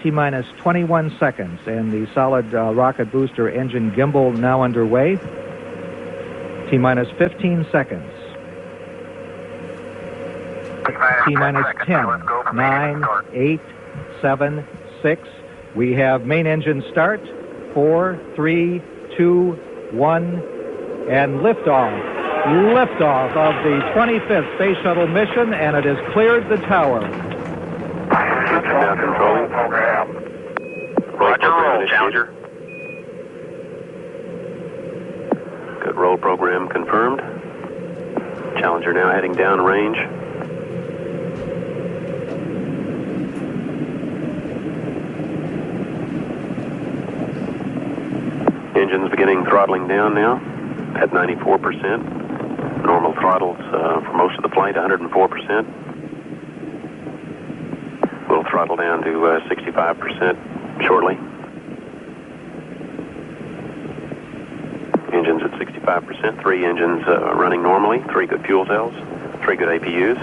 T-minus 21 seconds, and the solid rocket booster engine gimbal now underway. T-minus 15 seconds. T-minus 10, 9, 8, 7, 6. We have main engine start. 4, 3, 2, 1, and liftoff. Liftoff of the 25th Space Shuttle mission, and it has cleared the tower. Now controlling. Roger, roll, Challenger. Good roll program confirmed. Challenger now heading down range. Engines beginning throttling down now at 94%. Normal throttles for most of the flight, 104%. We'll throttle down to 65% shortly. Engines at 65%, 3 engines running normally, 3 good fuel cells, 3 good APUs.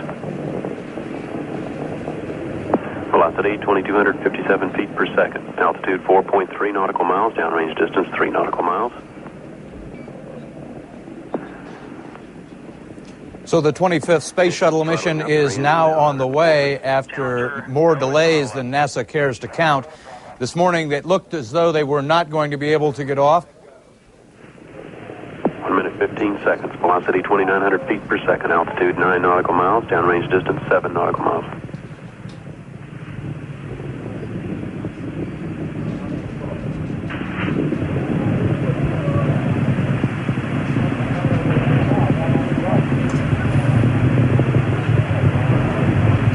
Velocity 2,257 feet per second. Altitude 4.3 nautical miles, downrange distance 3 nautical miles. So the 25th Space Shuttle mission is now on the way after more delays than NASA cares to count. This morning it looked as though they were not going to be able to get off. 1 minute 15 seconds. Velocity 2,900 feet per second. Altitude 9 nautical miles. Downrange distance 7 nautical miles.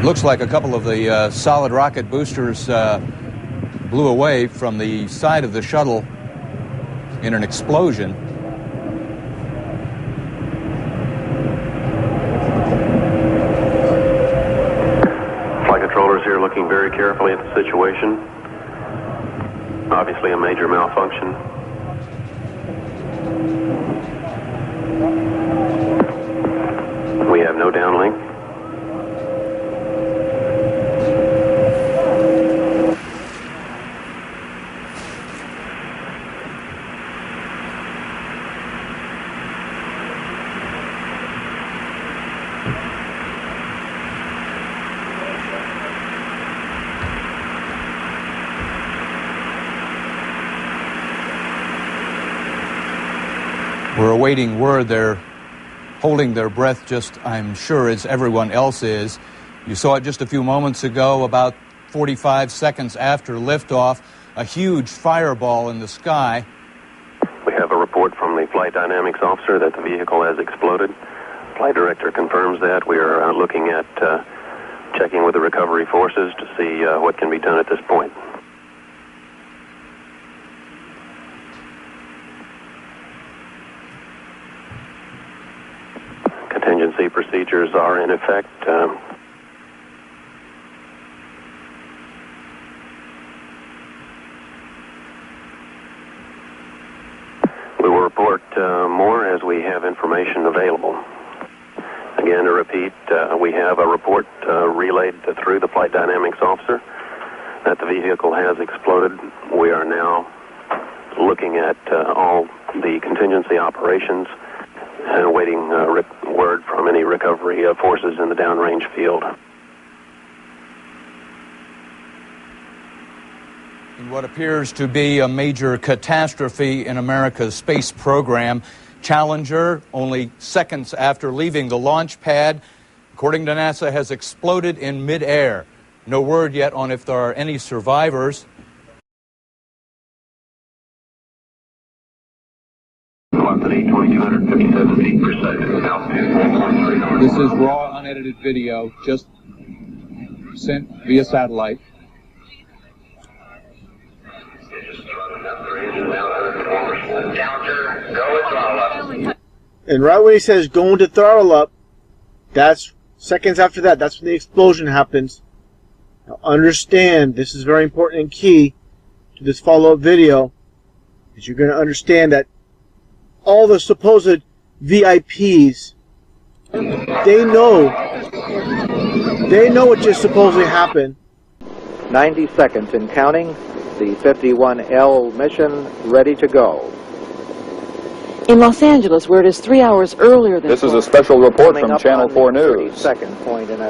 Looks like a couple of the solid rocket boosters blew away from the side of the shuttle in an explosion. Flight controllers here looking very carefully at the situation. Obviously a major malfunction. We have no downlink. We're awaiting word. They're holding their breath just, I'm sure, as everyone else is. You saw it just a few moments ago, about 45 seconds after liftoff, a huge fireball in the sky. We have a report from the flight dynamics officer that the vehicle has exploded. Flight director confirms that. We are looking at checking with the recovery forces to see what can be done at this point. Contingency procedures are in effect. We will report more as we have information available. Again, to repeat, we have a report relayed through the flight dynamics officer that the vehicle has exploded. We are now looking at all the contingency operations and awaiting word from any recovery forces in the downrange field. In what appears to be a major catastrophe in America's space program, Challenger, only seconds after leaving the launch pad, according to NASA, has exploded in midair. No word yet on if there are any survivors. Velocity 2,257 feet per second. Altitude 4.3. This is raw, unedited video, just sent via satellite. Challenger, go with throttle up. And right when he says going to throttle up, that's seconds after that. That's when the explosion happens. Now understand, this is very important and key to this follow-up video, is you're going to understand that all the supposed VIPs, they know what just supposedly happened. 90 seconds and counting. The 51L mission ready to go. In Los Angeles, where it is 3 hours earlier than This is a special report from Channel 4 News.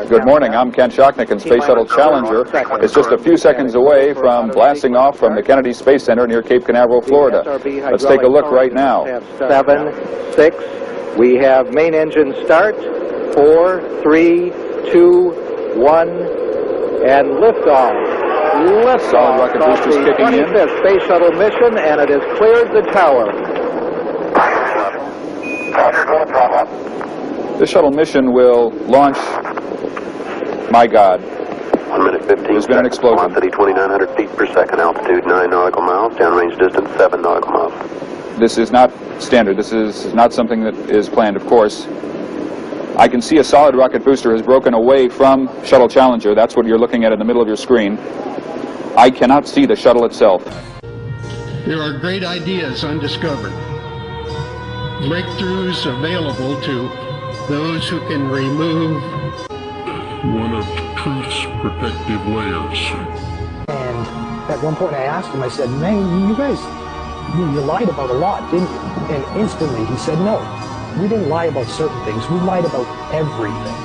Good morning, I'm Ken Shocknick, and Space Shuttle Challenger is just a few seconds away from blasting off from the Kennedy Space Center near Cape Canaveral, Florida. Let's take a look right now. 7, 6, we have main engine start. 4, 3, 2, 1, and liftoff. Solid rocket boosters kicking in. 25th Space Shuttle mission, and it has cleared the tower. This shuttle mission will launch, my God, 1 minute 15 there's been an explosion. Velocity 2,900 feet per second, altitude 9 nautical miles, downrange distance 7 nautical miles. This is not standard. This is not something that is planned, of course. I can see a solid rocket booster has broken away from Shuttle Challenger. That's what you're looking at in the middle of your screen. I cannot see the shuttle itself. There are great ideas undiscovered, breakthroughs available to those who can remove one of truth's protective layers. And at one point I asked him, I said, man, you guys, you lied about a lot, didn't you? And instantly he said, no, we didn't lie about certain things, we lied about everything.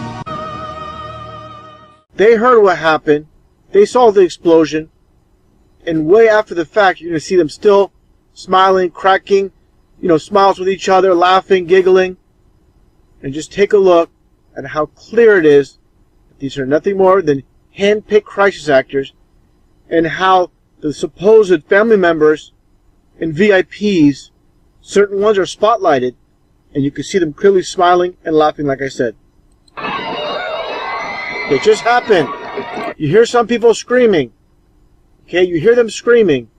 They heard what happened, they saw the explosion, and way after the fact, you're going to see them still smiling, cracking, smiles with each other, laughing, giggling. And just take a look at how clear it is that these are nothing more than hand-picked crisis actors, and how the supposed family members and VIPs, certain ones are spotlighted, and you can see them clearly smiling and laughing, like I said. It just happened. You hear some people screaming. Okay, you hear them screaming.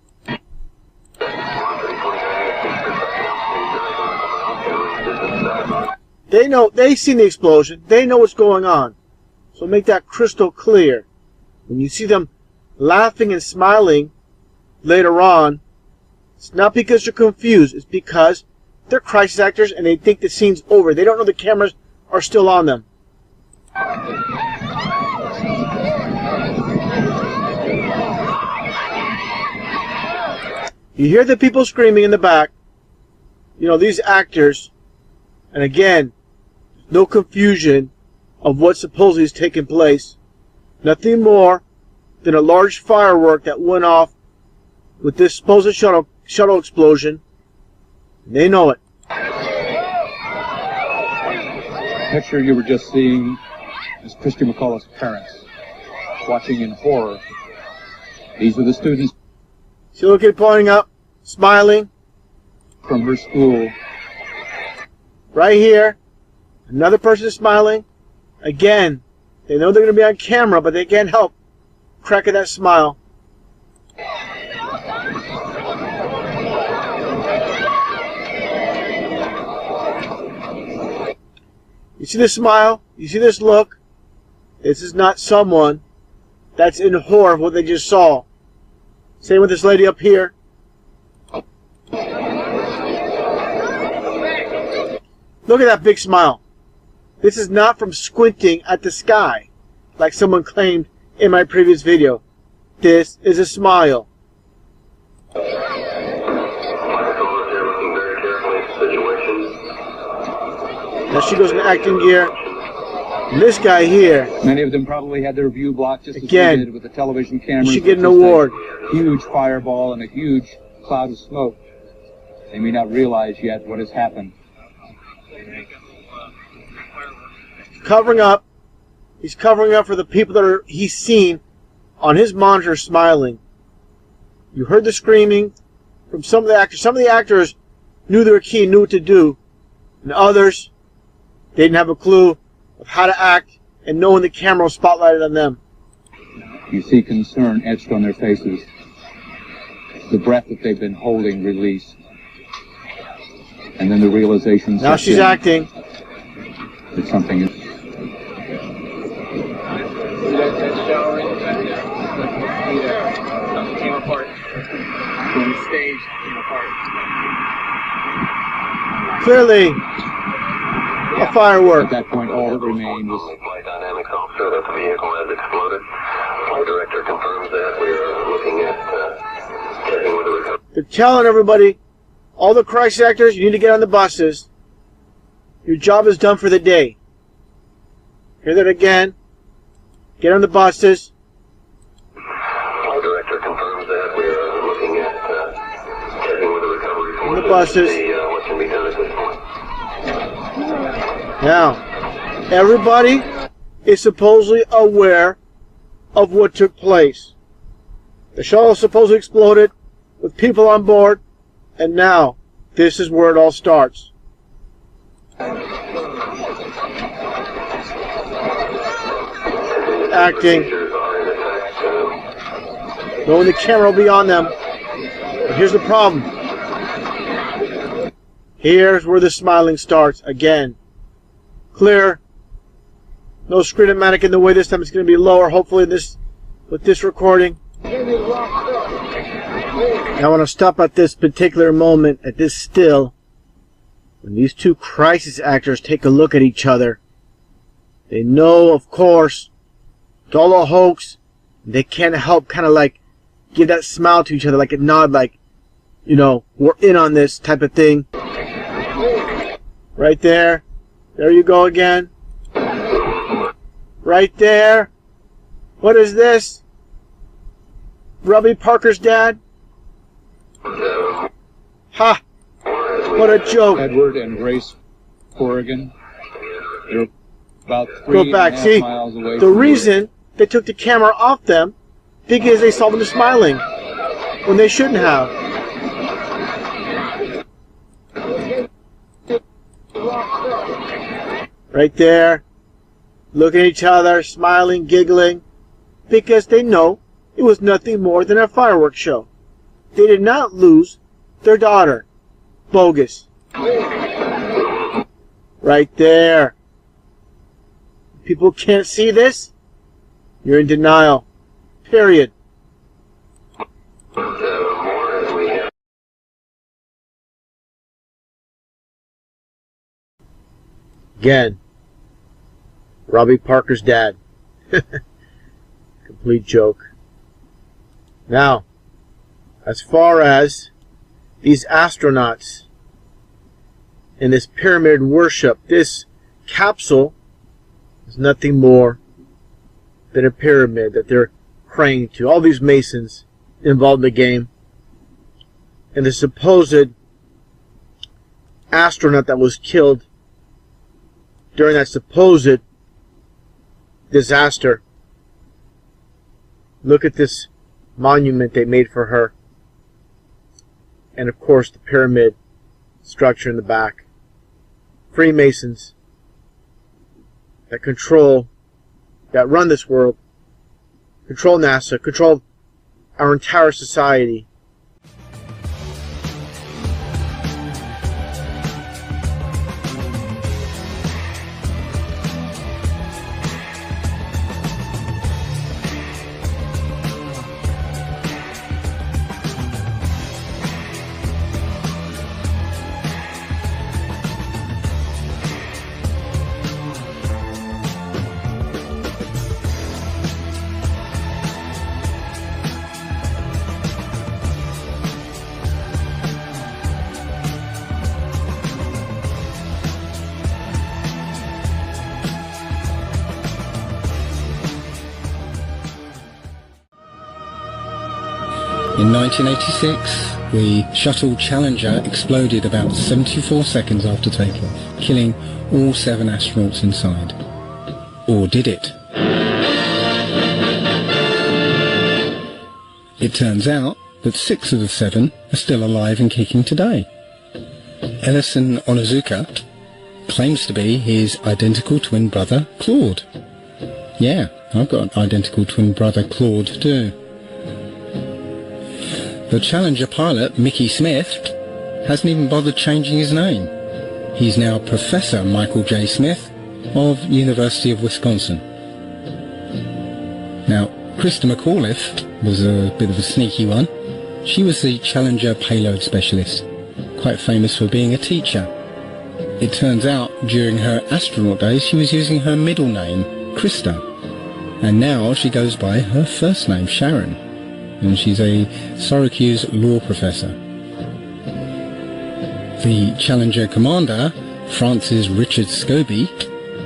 They know, they've seen the explosion. They know what's going on. So make that crystal clear. When you see them laughing and smiling later on, it's not because they're confused. It's because they're crisis actors and they think the scene's over. They don't know the cameras are still on them. You hear the people screaming in the back. These actors. And again, no confusion of what supposedly is taking place. Nothing more than a large firework that went off with this supposed shuttle explosion. And they know it. Picture you were just seeing is Christy McCullough's parents watching in horror. These are the students. See the little kid pointing up, smiling. From her school. Right here, another person smiling. Again, they know they're going to be on camera, but they can't help cracking that smile. You see this smile? You see this look? This is not someone that's in horror of what they just saw. Same with this lady up here. Look at that big smile. This is not from squinting at the sky, like someone claimed in my previous video. This is a smile. Now she goes in acting gear. And this guy here. Many of them probably had their view blocked just again, as we did with the television cameras. You should get an award. Huge fireball and a huge cloud of smoke. They may not realize yet what has happened. Covering up. He's covering up for the people that he's seen on his monitor smiling. You heard the screaming from some of the actors. Some of the actors knew their key, knew what to do. And others, they didn't have a clue of how to act and knowing the camera was spotlighted on them. You see concern etched on their faces. The breath that they've been holding released. And then the realization now she's acting. That something is... Came apart. When the stage came apart. Clearly, a firework. At that point, all that remained was... Flight dynamics officer that the vehicle has exploded. Our director confirms that. We're looking at checking with the recovery. They're telling everybody, all the crisis actors, you need to get on the buses. Your job is done for the day. Hear that again. Get on the buses. Our director confirms that. We're looking at checking with the recovery. On the buses. What can be done at this point. Now, everybody is supposedly aware of what took place. The shuttle supposedly exploded with people on board, and now this is where it all starts. Acting, knowing the camera will be on them. But here's the problem. Here's where the smiling starts again. Clear. No screen-o-matic in the way. This time it's going to be lower, hopefully with this recording. I want to stop at this particular moment, at this still, when these two crisis actors take a look at each other. They know, of course, it's all a hoax. They can't help kind of like give that smile to each other, like a nod, like, you know, we're in on this type of thing. Right there. There you go again. Right there. What is this? Robbie Parker's dad? Ha! What a joke. Edward and Grace Corrigan. They're about Go back. See, the reason they took the camera off them because they saw them smiling when they shouldn't have. Right there, looking at each other, smiling, giggling, because they know it was nothing more than a fireworks show. They did not lose their daughter. Bogus. Right there. People can't see this? You're in denial. Period. Again, Robbie Parker's dad. Complete joke. Now, as far as these astronauts in this pyramid worship, this capsule is nothing more than a pyramid that they're praying to. All these Masons involved in the game. And the supposed astronaut that was killed during that supposed disaster. Look at this monument they made for her. And of course the pyramid structure in the back. Freemasons that control, that run this world, control NASA, control our entire society. In 1986, the Shuttle Challenger exploded about 74 seconds after takeoff, killing all 7 astronauts inside. Or did it? It turns out that 6 of the 7 are still alive and kicking today. Ellison Onizuka claims to be his identical twin brother, Claude. Yeah, I've got an identical twin brother, Claude, too. The Challenger pilot, Mickey Smith, hasn't even bothered changing his name. He's now Professor Michael J. Smith of University of Wisconsin. Now, Krista McAuliffe was a bit of a sneaky one. She was the Challenger payload specialist, quite famous for being a teacher. It turns out during her astronaut days she was using her middle name, Krista. and now she goes by her first name, Sharon, and she's a Syracuse law professor. The Challenger commander, Francis Richard Scobie,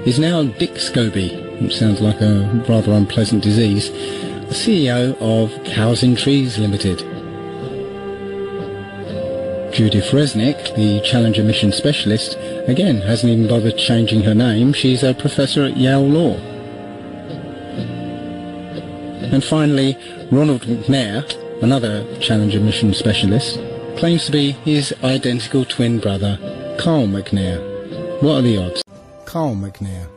is now Dick Scobie, which sounds like a rather unpleasant disease, the CEO of Cows in Trees Limited. Judith Resnick, the Challenger mission specialist, again hasn't even bothered changing her name. She's a professor at Yale Law. And finally, Ronald McNair, another Challenger mission specialist, claims to be his identical twin brother, Carl McNair. What are the odds? Carl McNair.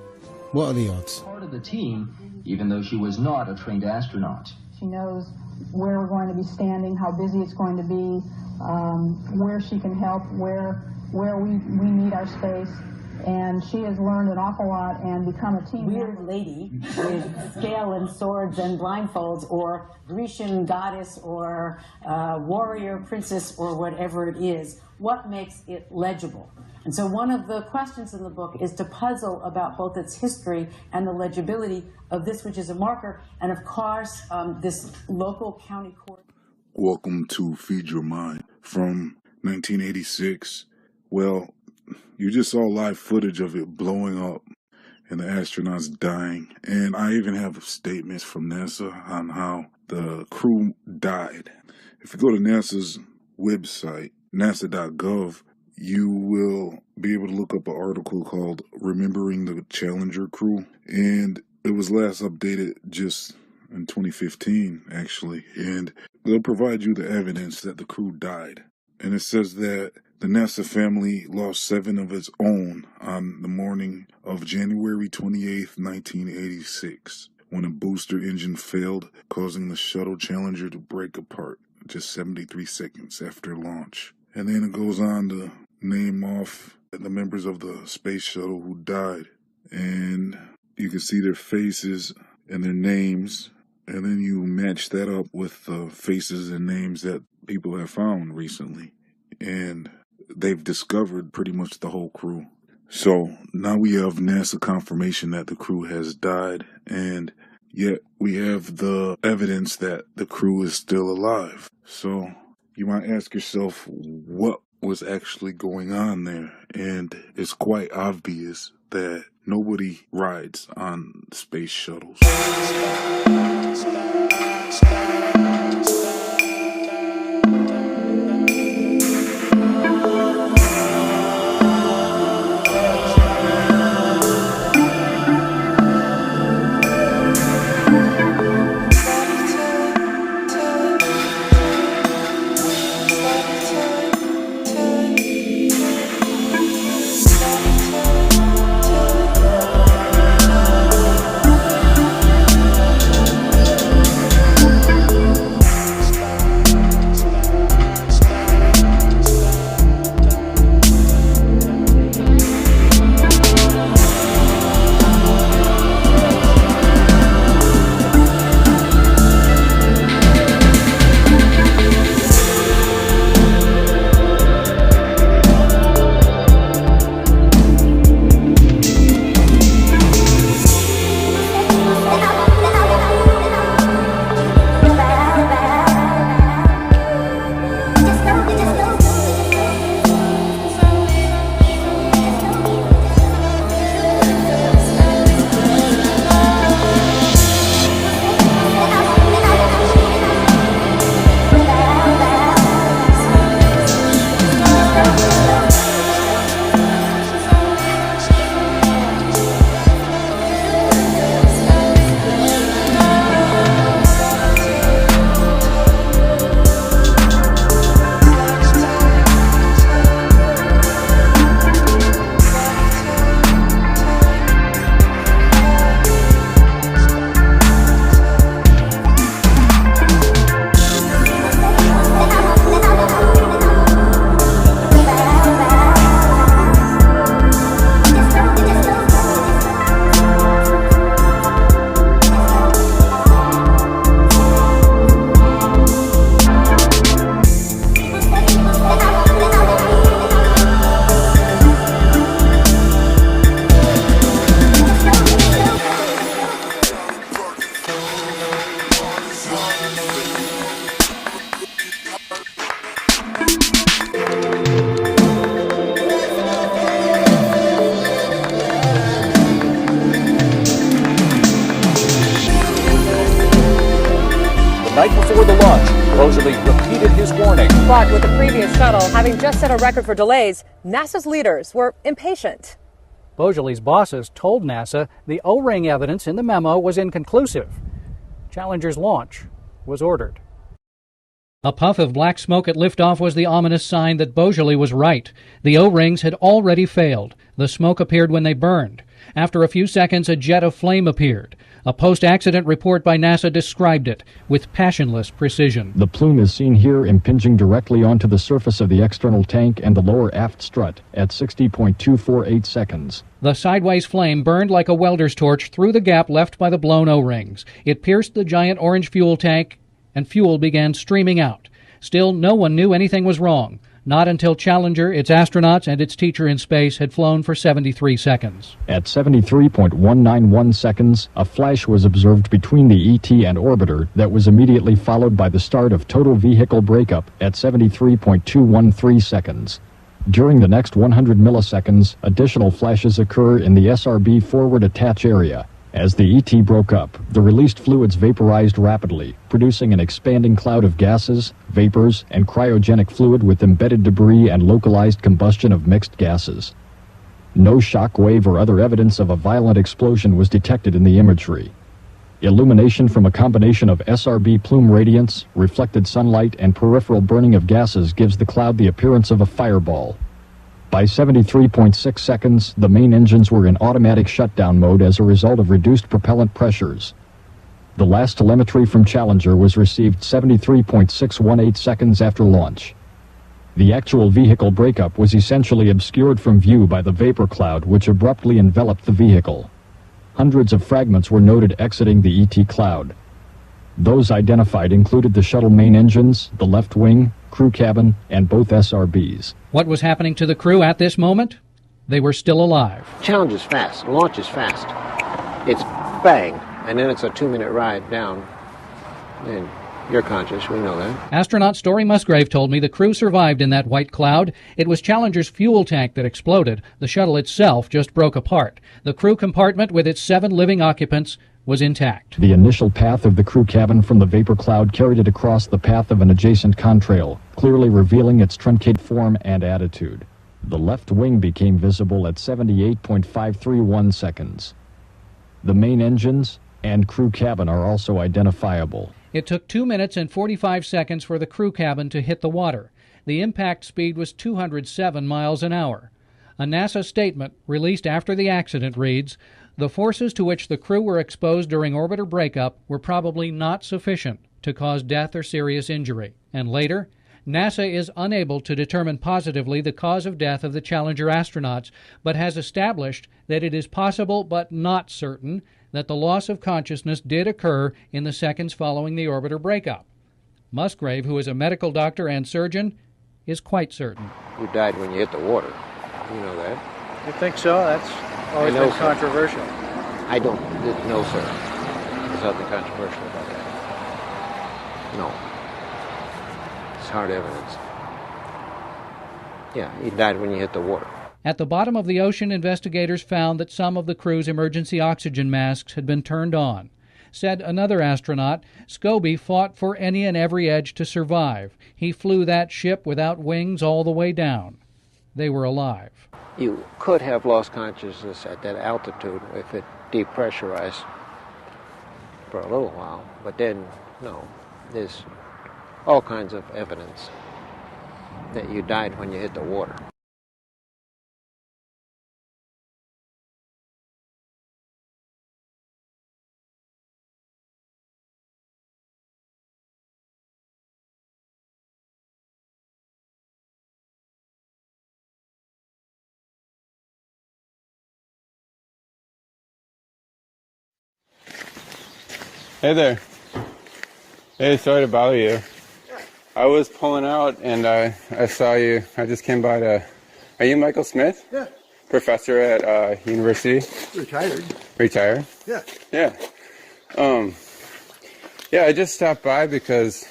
What are the odds? Part of the team, even though she was not a trained astronaut. She knows where we're going to be standing, how busy it's going to be, where she can help, where we need our space. And she has learned an awful lot and become a team weird lady with scale and swords and blindfolds, or Grecian goddess, or warrior princess, or whatever it is. What makes it legible? And so one of the questions in the book is to puzzle about both its history and the legibility of this, which is a marker, and of course, this local county court. Welcome to Feed Your Mind. From 1986, well, you just saw live footage of it blowing up and the astronauts dying. And I even have statements from NASA on how the crew died. If you go to NASA's website, nasa.gov, you will be able to look up an article called Remembering the Challenger Crew. And it was last updated just in 2015, actually. And they'll provide you the evidence that the crew died. And it says that the NASA family lost 7 of its own on the morning of January 28, 1986, when a booster engine failed, causing the Shuttle Challenger to break apart just 73 seconds after launch. And then it goes on to name off the members of the space shuttle who died. And you can see their faces and their names. And then you match that up with the faces and names that people have found recently. And they've discovered pretty much the whole crew. So now we have NASA confirmation that the crew has died, and yet we have the evidence that the crew is still alive. So you might ask yourself, what was actually going on there? And it's quite obvious that nobody rides on space shuttles. before the launch, Božely repeated his warning. But with the previous shuttle having just set a record for delays, NASA's leaders were impatient. Božely's bosses told NASA the O-ring evidence in the memo was inconclusive. Challenger's launch was ordered. A puff of black smoke at liftoff was the ominous sign that Božely was right. The O-rings had already failed. The smoke appeared when they burned. After a few seconds, a jet of flame appeared. A post-accident report by NASA described it with passionless precision. The plume is seen here impinging directly onto the surface of the external tank and the lower aft strut at 60.248 seconds. The sideways flame burned like a welder's torch through the gap left by the blown O-rings. It pierced the giant orange fuel tank, and fuel began streaming out. Still, no one knew anything was wrong. Not until Challenger, its astronauts, and its teacher in space had flown for 73 seconds. At 73.191 seconds, a flash was observed between the ET and orbiter that was immediately followed by the start of total vehicle breakup at 73.213 seconds. During the next 100 milliseconds, additional flashes occur in the SRB forward attach area. As the ET broke up, the released fluids vaporized rapidly, producing an expanding cloud of gases, vapors, and cryogenic fluid with embedded debris and localized combustion of mixed gases. No shock wave or other evidence of a violent explosion was detected in the imagery. Illumination from a combination of SRB plume radiance, reflected sunlight, and peripheral burning of gases gives the cloud the appearance of a fireball. By 73.6 seconds, the main engines were in automatic shutdown mode as a result of reduced propellant pressures. The last telemetry from Challenger was received 73.618 seconds after launch. The actual vehicle breakup was essentially obscured from view by the vapor cloud which abruptly enveloped the vehicle. Hundreds of fragments were noted exiting the ET cloud. Those identified included the shuttle main engines, the left wing, crew cabin, and both SRBs. What was happening to the crew at this moment? They were still alive. Challenge is fast. Launch is fast. It's bang, and then it's a 2-minute ride down. And you're conscious, we know that. Astronaut Story Musgrave told me the crew survived in that white cloud. It was Challenger's fuel tank that exploded. The shuttle itself just broke apart. The crew compartment with its 7 living occupants was intact. The initial path of the crew cabin from the vapor cloud carried it across the path of an adjacent contrail, clearly revealing its truncate form and attitude. The left wing became visible at 78.531 seconds. The main engines and crew cabin are also identifiable. It took 2 minutes and 45 seconds for the crew cabin to hit the water. The impact speed was 207 miles an hour. A NASA statement released after the accident reads, "The forces to which the crew were exposed during orbiter breakup were probably not sufficient to cause death or serious injury." And later, NASA is unable to determine positively the cause of death of the Challenger astronauts, but has established that it is possible but not certain that the loss of consciousness did occur in the seconds following the orbiter breakup. Musgrave, who is a medical doctor and surgeon, is quite certain. You died when you hit the water. You know that. You think so? That's always been controversial. I don't know, sir. There's nothing controversial about that. No. It's hard evidence. Yeah, you died when you hit the water. At the bottom of the ocean, investigators found that some of the crew's emergency oxygen masks had been turned on. Said another astronaut, Scobie fought for any and every edge to survive. He flew that ship without wings all the way down. They were alive. You could have lost consciousness at that altitude if it depressurized for a little while, but then, no. There's all kinds of evidence that you died when you hit the water. Hey there. Hey, sorry to bother you. I was pulling out and I saw you. I just came by to... Are you Michael Smith? Yeah. Professor at university? Retired. Retired? Yeah. Yeah. Yeah, I just stopped by because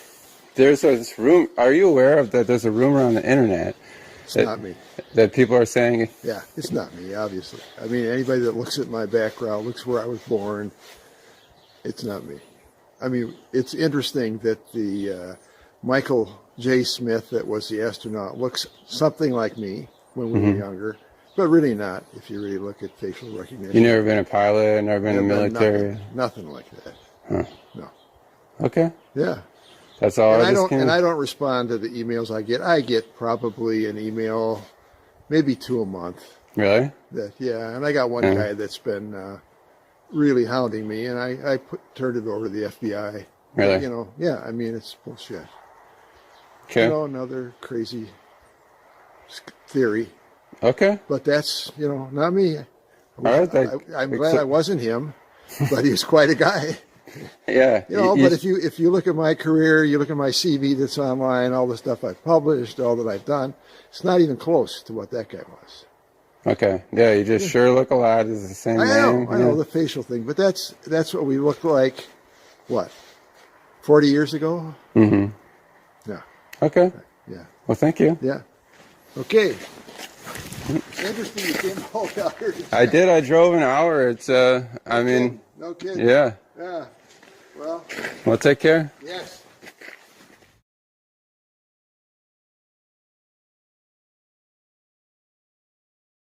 there's this room... Are you aware of that there's a rumor on the internet? It's not me. That people are saying... Yeah, it's not me, obviously. I mean, anybody that looks at my background, looks where I was born... It's not me. I mean, it's interesting that the Michael J. Smith, that was the astronaut, looks something like me when we were younger, but really not, if you really look at facial recognition. You never been a pilot, never been in the military? Nothing like that. Huh. No. Okay. Yeah. That's all. And I don't respond to the emails I get. I get probably an email, maybe 2 a month. Really? Yeah, and I got one guy that's been really hounding me, and I turned it over to the FBI. Really? You know, yeah, I mean, it's bullshit. Okay. You know, another crazy theory. Okay. But that's, you know, not me. All right. I'm glad I wasn't him, but he was quite a guy. Yeah. You know, but if you look at my career, you look at my CV that's online, all the stuff I've published, all that I've done, it's not even close to what that guy was. Okay. Yeah, you just sure look a lot. It's the same name. I know the facial thing, but that's what we looked like, what, 40 years ago? Mm-hmm. Yeah. Okay. Yeah. Well, thank you. Yeah. Okay. Interesting you came all out here. I did. I drove an hour. It's, I mean. No kidding. Yeah. Yeah. Well. Well, take care. Yes.